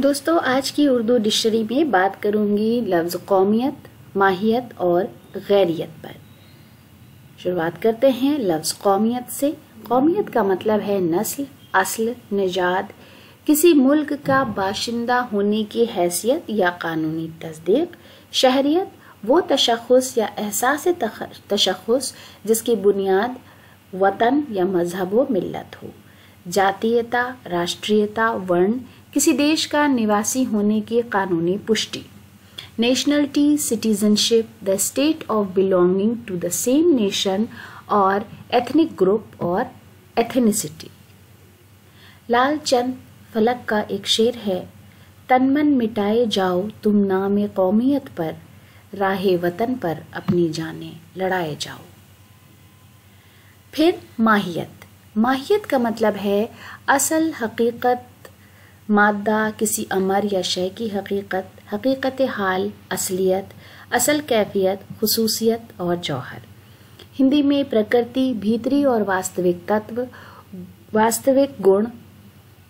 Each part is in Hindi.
दोस्तों, आज की उर्दू डिक्शनरी में बात करूंगी लफ्ज़ कौमियत, माहियत और गैरियत पर। शुरुआत करते हैं लफ्ज़ कौमियत से। कौमियत का मतलब है नस्ल, असल, निजात, किसी मुल्क का बाशिंदा होने की हैसियत या कानूनी तस्दीक। शहरियत वो तशख़्ख़ुस या एहसास तशख़्ख़ुस जिसकी बुनियाद वतन या मजहब व मिल्लत हो। जातीयता, राष्ट्रीयता, वर्ण, किसी देश का निवासी होने की कानूनी पुष्टि। Nationality, citizenship, the state of belonging to the same nation और एथनिक ग्रुप और एथनिसिटी। लालचंद फलक का एक शेर है, तन मन मिटाए जाओ तुम नामे कौमियत पर, राहे वतन पर अपनी जानें लड़ाए जाओ। फिर माहियत। माहियत का मतलब है असल, हकीकत, मादा, किसी अमर या शय की हकीकत, हकीकत हाल, असलियत, असल कैफियत, खुसूसियत और जौहर। हिंदी में प्रकृति, भीतरी और वास्तविक तत्व, वास्तविक गुण,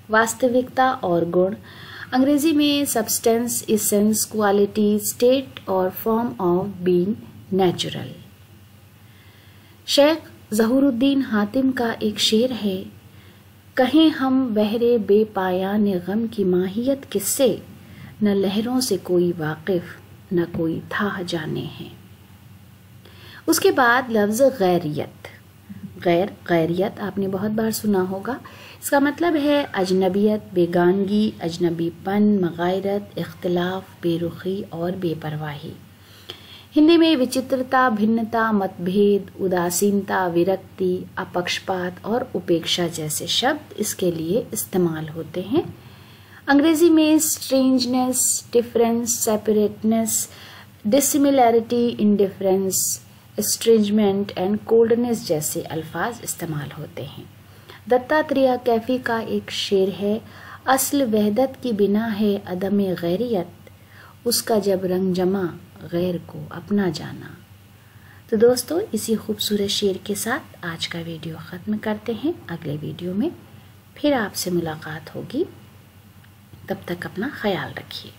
वास्तविकता और गुण। अंग्रेजी में सब्सटेंस, इसेंस, क्वालिटी, स्टेट और form of being natural. Sheikh Zahooruddin Hatim का एक शेर है, कहें हम बहरे बेपायान गम की माहियत किससे, न लहरों से कोई वाकिफ न कोई था जाने हैं। उसके बाद लफ्ज़ गैरियत। गैरियत आपने बहुत बार सुना होगा। इसका मतलब है अजनबियत, बेगानगी, अजनबीपन, मगायरत, इख्तिलाफ, बेरुखी और बेपरवाही। हिंदी में विचित्रता, भिन्नता, मतभेद, उदासीनता, विरक्ति, अपक्षपात और उपेक्षा जैसे शब्द इसके लिए इस्तेमाल होते हैं। अंग्रेजी में strangeness, difference, separateness, dissimilarity, indifference, estrangement and coldness जैसे अल्फाज इस्तेमाल होते हैं। दत्तात्रेय कैफी का एक शेर है, असल वहदत की बिना है अदम गैरियत, उसका जब रंग जमा गैर को अपना जाना। तो दोस्तों, इसी खूबसूरत शेर के साथ आज का वीडियो ख़त्म करते हैं। अगले वीडियो में फिर आपसे मुलाकात होगी। तब तक अपना ख्याल रखिए।